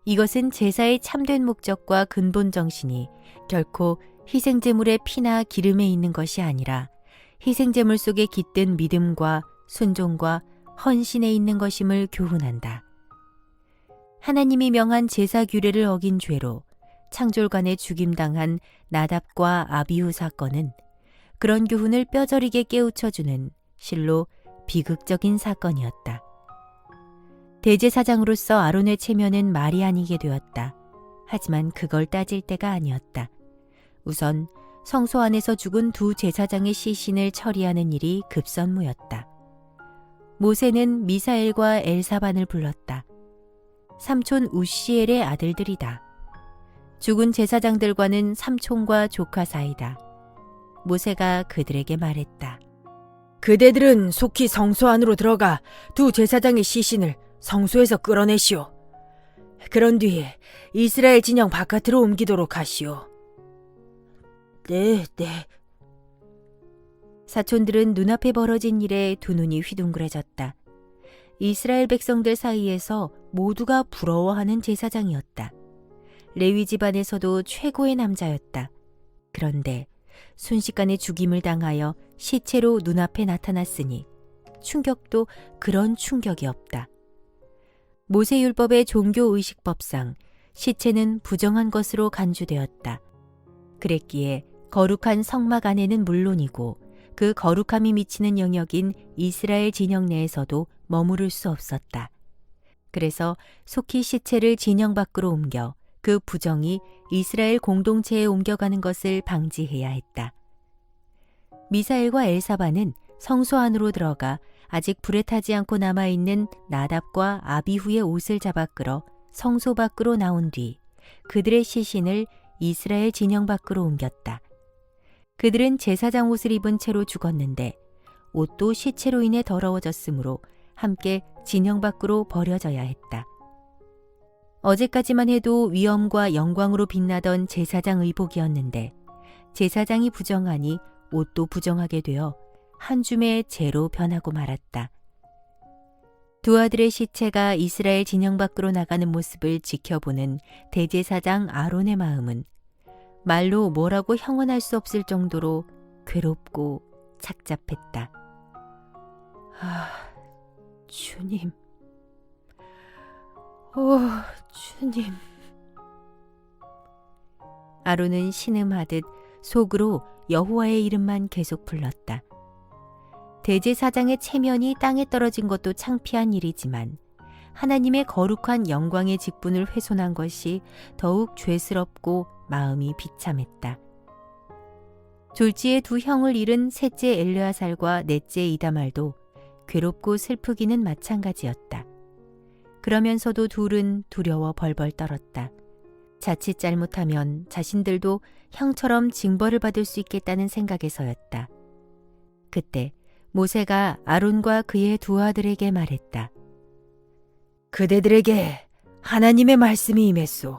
이것은 제사의 참된 목적과 근본 정신이 결코 희생제물의 피나 기름에 있는 것이 아니라 희생제물 속에 깃든 믿음과 순종과 헌신에 있는 것임을 교훈한다. 하나님이 명한 제사 규례를 어긴 죄로 창졸간에 죽임당한 나답과 아비후 사건은 그런 교훈을 뼈저리게 깨우쳐주는 실로 비극적인 사건이었다. 대제사장으로서 아론의 체면은 말이 아니게 되었다. 하지만 그걸 따질 때가 아니었다. 우선 성소 안에서 죽은 두 제사장의 시신을 처리하는 일이 급선무였다. 모세는 미사엘과 엘사반을 불렀다. 삼촌 우시엘의 아들들이다. 죽은 제사장들과는 삼촌과 조카 사이다. 모세가 그들에게 말했다. 그대들은 속히 성소 안으로 들어가 두 제사장의 시신을 성소에서 끌어내시오. 그런 뒤에 이스라엘 진영 바깥으로 옮기도록 하시오. 네. 사촌들은 눈앞에 벌어진 일에 두 눈이 휘둥그레졌다. 이스라엘 백성들 사이에서 모두가 부러워하는 제사장이었다. 레위 집안에서도 최고의 남자였다. 그런데 순식간에 죽임을 당하여 시체로 눈앞에 나타났으니 충격도 그런 충격이 없다. 모세율법의 종교의식법상 시체는 부정한 것으로 간주되었다. 그랬기에 거룩한 성막 안에는 물론이고 그 거룩함이 미치는 영역인 이스라엘 진영 내에서도 머무를 수 없었다. 그래서 속히 시체를 진영 밖으로 옮겨 그 부정이 이스라엘 공동체에 옮겨가는 것을 방지해야 했다. 미사엘과 엘사반은 성소 안으로 들어가 아직 불에 타지 않고 남아있는 나답과 아비후의 옷을 잡아 끌어 성소 밖으로 나온 뒤 그들의 시신을 이스라엘 진영 밖으로 옮겼다. 그들은 제사장 옷을 입은 채로 죽었는데 옷도 시체로 인해 더러워졌으므로 함께 진영 밖으로 버려져야 했다. 어제까지만 해도 위엄과 영광으로 빛나던 제사장 의복이었는데 제사장이 부정하니 옷도 부정하게 되어 한 줌의 재로 변하고 말았다. 두 아들의 시체가 이스라엘 진영 밖으로 나가는 모습을 지켜보는 대제사장 아론의 마음은 말로 뭐라고 형언할 수 없을 정도로 괴롭고 착잡했다. 주님. 주님. 아론은 신음하듯 속으로 여호와의 이름만 계속 불렀다. 대제사장의 체면이 땅에 떨어진 것도 창피한 일이지만 하나님의 거룩한 영광의 직분을 훼손한 것이 더욱 죄스럽고 마음이 비참했다. 졸지에 두 형을 잃은 셋째 엘르아살과 넷째 이다말도 괴롭고 슬프기는 마찬가지였다. 그러면서도 둘은 두려워 벌벌 떨었다. 자칫 잘못하면 자신들도 형처럼 징벌을 받을 수 있겠다는 생각에서였다. 그때 모세가 아론과 그의 두 아들에게 말했다. 그대들에게 하나님의 말씀이 임했소.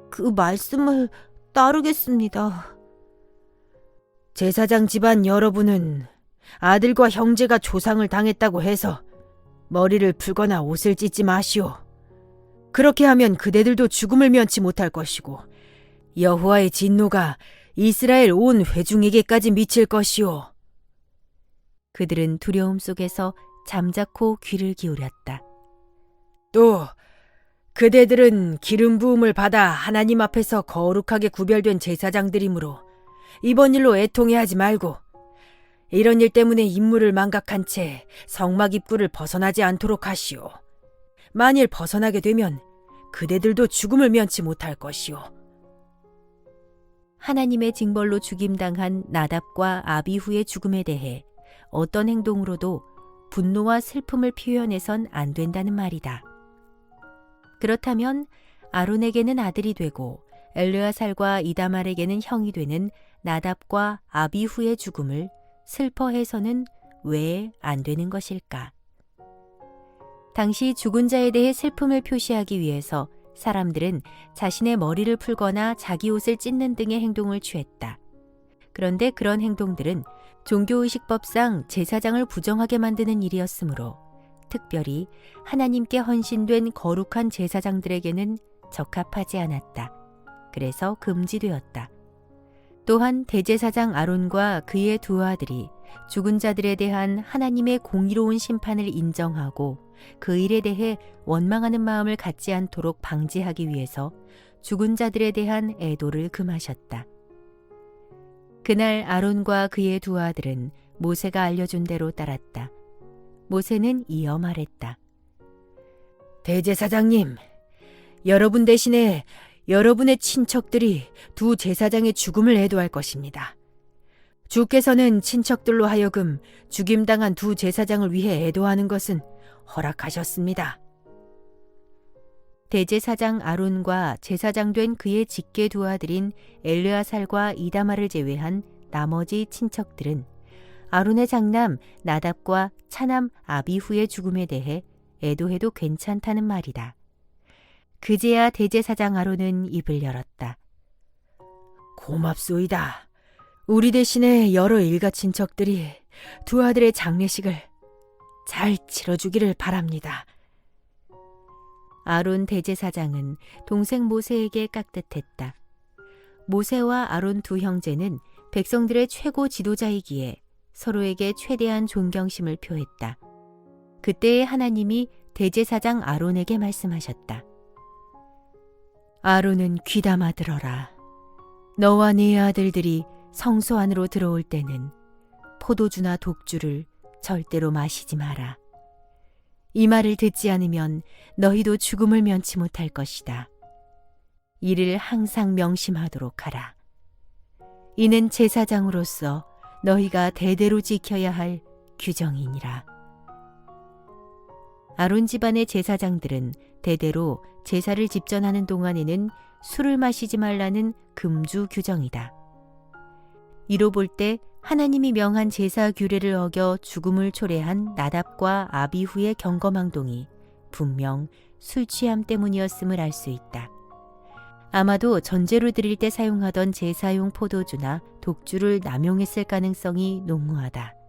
그 말씀을 따르겠습니다. 제사장 집안 여러분은 아들과 형제가 조상을 당했다고 해서 머리를 풀거나 옷을 찢지 마시오. 그렇게 하면 그대들도 죽음을 면치 못할 것이고 여호와의 진노가 이스라엘 온 회중에게까지 미칠 것이오. 그들은 두려움 속에서 잠자코 귀를 기울였다. 또 그대들은 기름 부음을 받아 하나님 앞에서 거룩하게 구별된 제사장들이므로 이번 일로 애통해하지 말고 이런 일 때문에 임무를 망각한 채 성막 입구를 벗어나지 않도록 하시오. 만일 벗어나게 되면 그대들도 죽음을 면치 못할 것이오. 하나님의 징벌로 죽임당한 나답과 아비후의 죽음에 대해 어떤 행동으로도 분노와 슬픔을 표현해선 안 된다는 말이다. 그렇다면 아론에게는 아들이 되고 엘르아살과 이다말에게는 형이 되는 나답과 아비후의 죽음을 슬퍼해서는 왜 안 되는 것일까? 당시 죽은 자에 대해 슬픔을 표시하기 위해서 사람들은 자신의 머리를 풀거나 자기 옷을 찢는 등의 행동을 취했다. 그런데 그런 행동들은 종교의식법상 제사장을 부정하게 만드는 일이었으므로 특별히 하나님께 헌신된 거룩한 제사장들에게는 적합하지 않았다. 그래서 금지되었다. 또한 대제사장 아론과 그의 두 아들이 죽은 자들에 대한 하나님의 공의로운 심판을 인정하고 그 일에 대해 원망하는 마음을 갖지 않도록 방지하기 위해서 죽은 자들에 대한 애도를 금하셨다. 그날 아론과 그의 두 아들은 모세가 알려준 대로 따랐다. 모세는 이어 말했다. 대제사장님, 여러분 대신에 여러분의 친척들이 두 제사장의 죽음을 애도할 것입니다. 주께서는 친척들로 하여금 죽임당한 두 제사장을 위해 애도하는 것은 허락하셨습니다. 대제사장 아론과 제사장 된 그의 직계 두 아들인 엘르아살과 이다말을 제외한 나머지 친척들은 아론의 장남 나답과 차남 아비후의 죽음에 대해 애도해도 괜찮다는 말이다. 그제야 대제사장 아론은 입을 열었다. 고맙소이다. 우리 대신에 여러 일가 친척들이 두 아들의 장례식을 잘 치러주기를 바랍니다. 아론 대제사장은 동생 모세에게 깍듯했다. 모세와 아론 두 형제는 백성들의 최고 지도자이기에 서로에게 최대한 존경심을 표했다. 그때에 하나님이 대제사장 아론에게 말씀하셨다. 아론은 귀담아 들어라. 너와 네 아들들이 성소 안으로 들어올 때는 포도주나 독주를 절대로 마시지 마라. 이 말을 듣지 않으면 너희도 죽음을 면치 못할 것이다. 이를 항상 명심하도록 하라. 이는 제사장으로서 너희가 대대로 지켜야 할 규정이니라. 아론 집안의 제사장들은 대대로 제사를 집전하는 동안에는 술을 마시지 말라는 금주 규정이다. 이로 볼 때 하나님이 명한 제사 규례를 어겨 죽음을 초래한 나답과 아비후의 경거망동이 분명 술 취함 때문이었음을 알 수 있다. 아마도 전제로 드릴 때 사용하던 제사용 포도주나 독주를 남용했을 가능성이 농후하다.